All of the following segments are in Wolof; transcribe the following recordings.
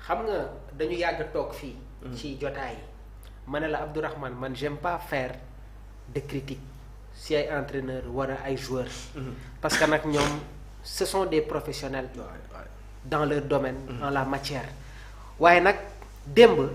xam nga dañu yàgg toog fii. ci jotaay yi ma ne la Abdourahmane man j'aime pas faire de critique si ay entraîneurs wala ay joueurs. parce que nag ñoom ce sont des professionnels. dans leur domaine. en la matière. waaye nag démb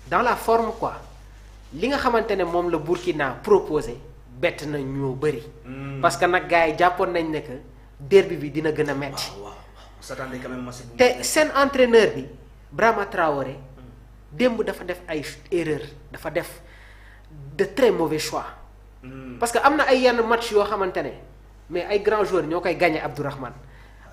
dans la forme quoi li nga xamante ne moom la Burkina proposé bett na ñu bëri. parce que nag gars yi jàppoon nañ ne que derby bi dina gën a metti. te seen entraîneur bi Brahma Traoré démb dafa def ay erreur dafa def de très mauvais choix. parce que am na ay yenn match yoo xamante ne mais ay grands joueurs ñoo koy gagné Abdourahmane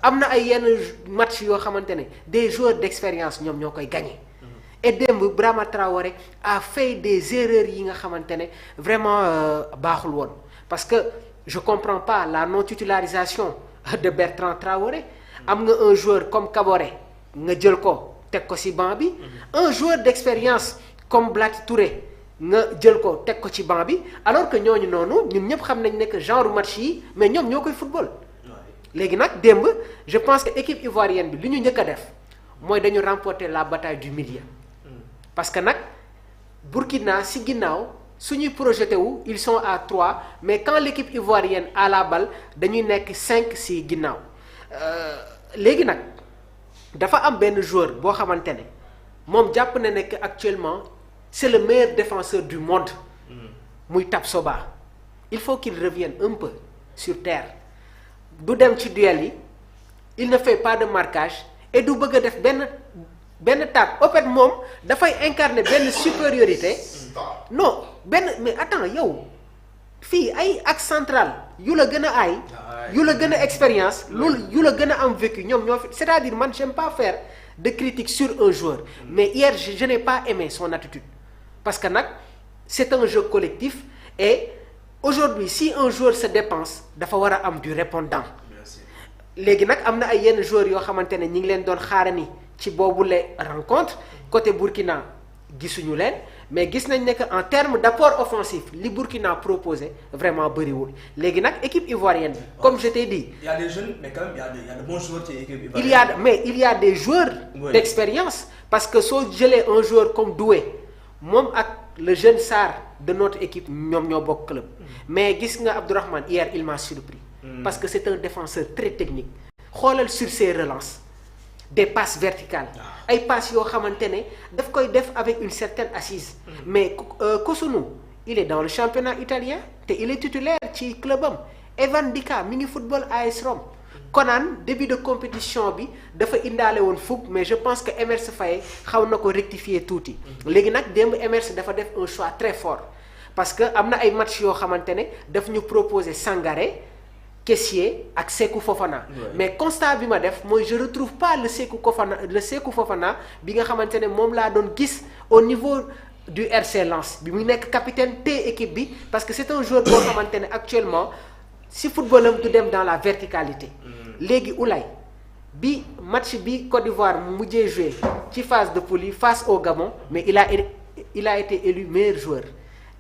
am na ay yenn match yoo xamante ne des joueurs d'expérience ñoom ñoo koy gagné. et démb Brahma Traoré a fait des erreurs yi nga xamante ne vraiment baaxul woon parce que je comprends pas la non titularisation de Bertrand Traoré. am nga un joueur comme Kaboré nga jël ko teg ko ci banc bi. un joueur d'expérience comme Blati Touré nga jël ko teg ko ci banc bi alors que ñooñu noonu ñun ñëpp xam nañ ne que genre match yi mais ñoom ñoo koy football. léegi nag démb je pense que équipe ivoirienne bi li ñu njëkk a def mooy dañu remporter la bataille du milieu. parce que nag Burkina ci ginnaaw suñuy projeté wu ils sont à 3 mais quand l'équipe ivoirienne a la balle dañuy nekk 5 ci ginnaaw. léegi nag dafa am benn joueur boo xamante ne moom jàpp na ne que actuellement c'est le meilleur défenseur du monde. muy Tapsoba. il faut qu'il revienne un peu sur terre du dem ci duel yi il ne fait pas de marquage et du bëgg a def benn tac en fait moom dafay incarner benn supériorité. non mais attends yow fii ay axe central yu la gën a aay. yu la gën a expérience loolu yu la gën a am vécu ñoom ñoo fi c'est-à-dire man j'aime pas faire de critique sur un joueur mais hier je n'ai pas aimé son attitude parce que nag c'est un jeu collectif et aujourd'hui si un joueur se dépense dafa war a am du répondant. léegi nag am na ay yenn joueurs yoo xamante ne ñi ngi leen doon xaarani ci boobule rencontre côté Burkina gisuñu leen mais gis nañ ne que en termes d'apport offensif li Burkina proposé vraiment bëriwul léegi nag équipe ivoirienne bi comme je t'ai dit. il y a des jeunes mais quand même il y a de bons joueurs ci équipe ivoirienne. il y a des joueurs. Oui. d'expérience parce que soo jëlee un joueur comme Doué moom ak le jeune Sarr de notre équipe ñoom ñoo bokk club. mais gis nga Abdourahmane hier il m'a surpris. parce que c'est un défenseur très technique. xoolal sur ses relances. des passes verticales ay passes yoo xamante ne daf koy def avec une certaine assise. mais Kosunu il est dans le championnat italien te il est titulaire ci clubam. Evan Dika mi ngi football AS Rome. Konan début de compétition bi dafa indaale woon fukk mais je pense que Emerse Faé xaw na ko rectifier tuuti. léegi nag démb Emerse dafa def un choix très fort parce que am na ay match yoo xamante ne daf ñu proposer Sangaré. Kessié ak Sékou Fofana. Ouais. mais constat bi ma def mooy je retrouve pas le Sékou Fofana bi nga xamante ne moom laa doon gis au niveau du RC Lens bi mu nekk capitaine te équipe bi parce que c'est un joueur boo xamante ne actuellement si footballam du dem dans la verticalité. léegi Oulay bi match bi Côte d'Ivoire mujjee joué ci phase de poule yi face au Gabon mais il a été élu meilleur joueur.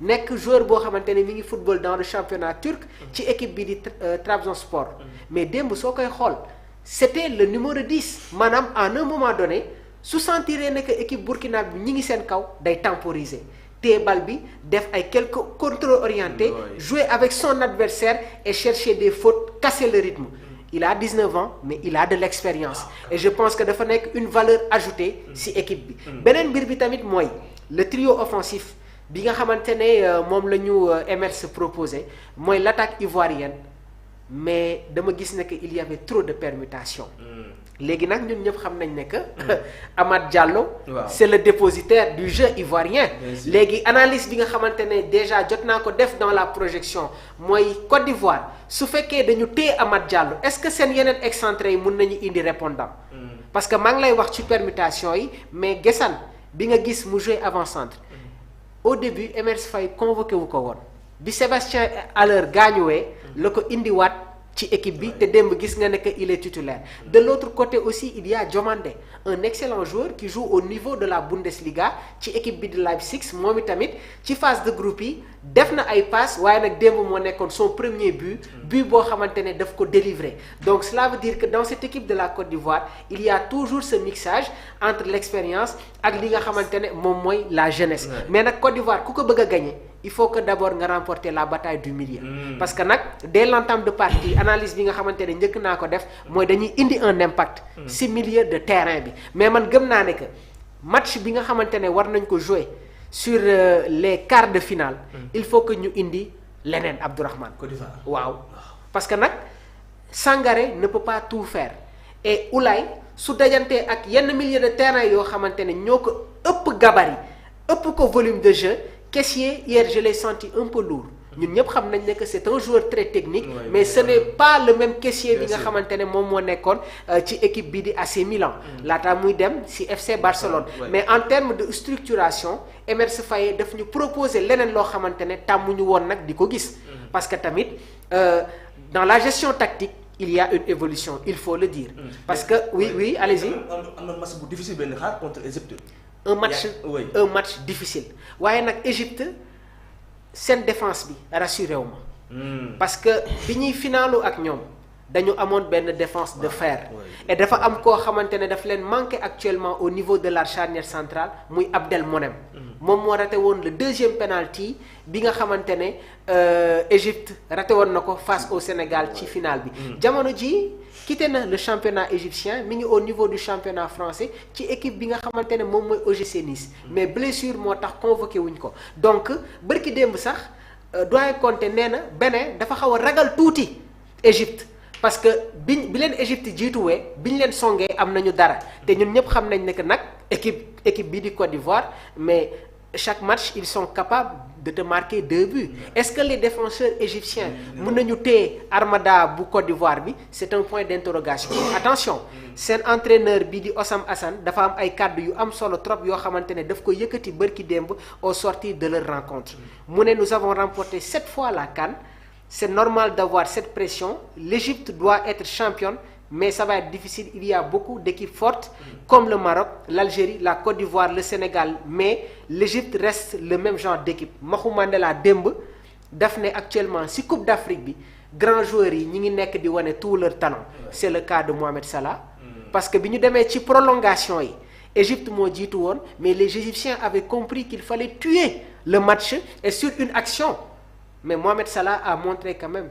nekk joueur boo xamante ne mi ngi football dans le championnat turc ci équipe bi di Trabzonspor mais démb soo koy xool c'était le numéro 10 maanaam à un moment donné su sentiree ne que équipe Burkina bi ñi ngi seen kaw day temporiser téye bal bi def ay quelques contrôles orientés jouer avec son adversaire et chercher des fautes casser le rythme. il a 19 ans mais il a de l'expérience et je pense que dafa nekk une valeur ajoutée ci équipe bi. beneen mbir bi tamit mooy le trio offensif. bi nga xamante ne moom la ñu Emerse proposé mooy l'attaque ivoirienne mais dama gis ne que il y avait trop de permutations. léegi nag ñun ñëpp xam nañ ne que. Amad Diallo. c'est le dépositaire du jeu ivoirien. léegi analyse bi nga xamante ne déjà jot naa ko def dans la projection mooy Côte d'Ivoire su fekkee dañu téye Amad Diallo est-ce que seen yeneen excentrés yi mën nañu indi répondant. parce que maa ngi lay wax ci permutation yi mais Guessane bi nga gis mu jouer avant-centre. au début Emerse Faé convoqué wu ko woon bi Sébastien Haller gaañuwee la ko indiwaat ci équipe bi te démb gis nga ne que il est titulaire. De l'autre côté aussi il y a Diomandé un excellent joueur qui joue au niveau de la Bundesliga ci équipe bi de Leipzig moom itamit ci phase de groupe yi def na ay passes waaye nag démb moo nekkoon son premier but boo xamante ne daf ko délivrer. Donc cela veut dire que dans cette équipe de la Côte d'Ivoire il y a toujours ce mixage entre l'expérience ak li nga xamante ne moom mooy la jeunesse. Mais nag Côte d'Ivoire ku ko bëgg a gagner il faut que d'abord nga remporter la bataille du milieu. Parce que nag dès l'entame de partie analyse bi nga xamante ne njëkk naa ko def mooy dañuy indi un impact. ci milieu de terrain bi mais man gëm naa ne que match bi nga xamante ne war nañ ko jouer sur les quarts de finale. Il faut que ñu indi leneen Abdourahmane. Côte d'Ivoire waaw parce que nag Sangaré ne peut pas tout faire et Oulay su dajantee ak yenn milieu de terrain yoo xamante ne ñoo ko ëpp gabarit ëpp ko volume de jeu. Kessié hier je l'ai senti un peu lourd ñun ñëpp xam nañ ne que c'est un joueur très technique mais ce n'est pas le même Kessié bi nga xamante ne moom moo nekkoon ci équipe bi di AC Milan laata muy dem ci FC Barcelone mais en termes de structuration Emerse Faé daf ñu proposer leneen loo xamante ne tàmmuñu woon nag di ko gis parce que tamit dans la gestion tactique il y a une évolution il faut le dire parce que oui allez-y am na match bu difficile benn xaar contre Égypte un match difficile waaye nag Égypte seen défense bi rassuré wu ma parce que bi ñuy finaalu ak ñoom dañu amoon benn défense de fer et dafa am koo xamante ne daf leen manqué actuellement au niveau de la charnière centrale muy Abdelmonem moom moo raté woon le deuxième penalty bi nga xamante ne Égypte raté woon na ko face au Sénégal ci finale bi jamono ji quitté na le championnat égyptien mi ngi au niveau du championnat français ci équipe bi nga xamante ne moom mooy OGC Nice mais blessure moo tax convoqué wuñ ko donc bërki démb sax doyen Conté nee na Bénin dafa xaw a ragal tuuti Égypte parce que bi leen Égypte jiituwee bi ñu leen songee am nañu dara te ñun ñëpp xam nañ ne que nag équipe bii di Côte d'Ivoire mais chaque match ils sont capables de te marquer 2 buts est-ce que les défenseurs égyptiens mën nañu téye armada bu Côte d'Ivoire bi c'est un point d'interrogation attention seen entraîneur bi di Osam Hassan dafa am ay kàddu yu am solo trop yoo xamante ne daf ko yëkkati bërki démb au sortir de leur rencontre mu ne nous avons remporté 7 fois la CAN c'est normal d'avoir cette pression l'Égypte doit être championne mais ça va être difficile il y a beaucoup d'équipes fortes comme le Maroc l'Algérie la Côte d'Ivoire le Sénégal mais l'Égypte reste le même genre d'équipe Maxu Mandela démb daf ne actuellement ci Coupe d'Afrique bi grands joueurs yi ñi ngi nekk di wane tout leur talent c'est le cas de Mohamed Salah parce que bi ñu demee ci prolongation yi Égypte moo jiitu woon mais les Égyptiens avaient compris qu'il fallait tuer le match et sur une action mais Mohamed Salah a montré quand même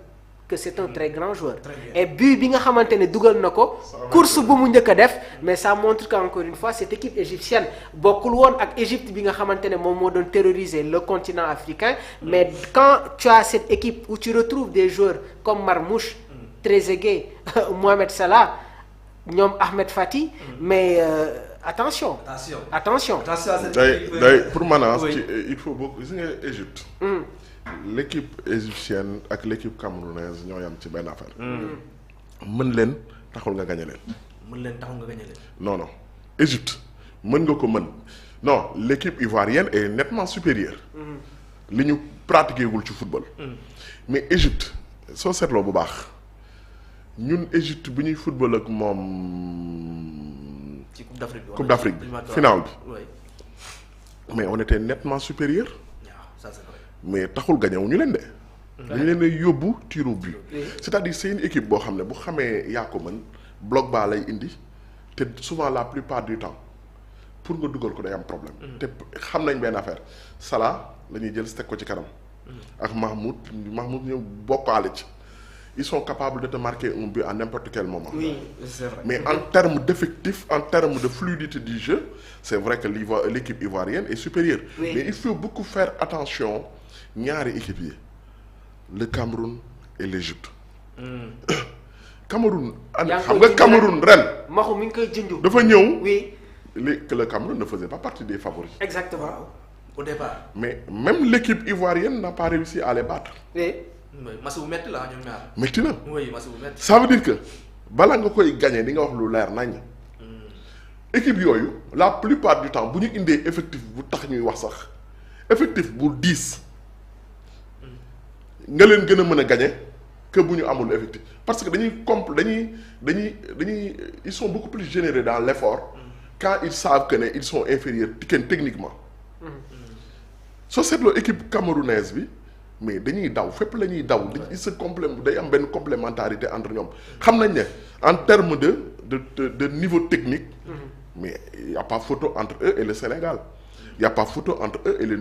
que c'est un très grand joueur et but bi nga xamante ne dugal na ko course bu mu njëkk a def mais ça montre qu'encore une fois cette équipe égyptienne bokkul woon ak Égypte bi nga xamante ne moom moo doon terroriser le continent africain mais quand tu as cette équipe où tu retrouves des joueurs comme Marmoush Trezeguet Mohamed Salah ñoom Ahmed Fati mais attention day pour maanaam il faut beaucoup gis nga Égypte l'équipe égyptienne ak l'équipe camerounaise ñoo yam ci benn affaire. mën leen taxul nga gagné leen. non Égypte mën nga ko mën non l'équipe ivoirienne est nettement supérieure. li ñu pratiqué wul ci football. mais Égypte soo seetloo bu baax ñun Égypte bu ñuy football ak moom. ci Coupe d'Afrique bi finale bi. mais on était nettement supérieur. mais taxul gagné wu ñu leen de. dañu leen a yóbbu tir au but. c'est-à-dire c'est une équipe boo xam ne bu xamee yaa ko mën bloc bas lay indi te souvent la plupart du temps pour nga dugal ko day am problème. te xam nañ benn affaire Salah la ñuy jël teg ko ci kanam. ak Mahmoud ñëw bokkaale ci. ils sont capables de te marquer un but à n'importe quel moment. Oui, c'est vrai. Mais en termes d'effectifs, en termes de fluidité du jeu, c'est vrai que l'équipe ivoirienne est supérieure. Oui. Mais il faut beaucoup faire attention ñaari équipe yi le Cameroun et l'Égypte. Cameroun. xam nga Cameroun ren. Maxu mi ngi koy junj. dafa ñëw. oui. que le Cameroun ne faisait pas partie des favoris. Exactement. Au départ. Mais même l'équipe ivoirienne n'a pas réussi à les battre. Oui. Match bu métti la ñoom ñaar. métti na. oui match bu métti. Ça veut dire que bala nga koy gagner di nga wax lu leer nañ. équipe yooyu la plupart du temps bu ñu indee effectif bu tax ñuy wax sax effectif bu 10 nga leen gën a mën a gagner que bu ñu amul effectif parce que dañuy ils sont beaucoup plus généreux dans l'effort quand ils savent que ne ils sont inférieurs techniquement. soo seetloo équipe camerounaise bi mais dañuy daw fépp la ñuy daw. il se day am benn complémentarité entre ñoom. xam nañ ne en termes de niveau technique. mais y a pas photo entre eux et le Sénégal. y a pas photo entre eux et le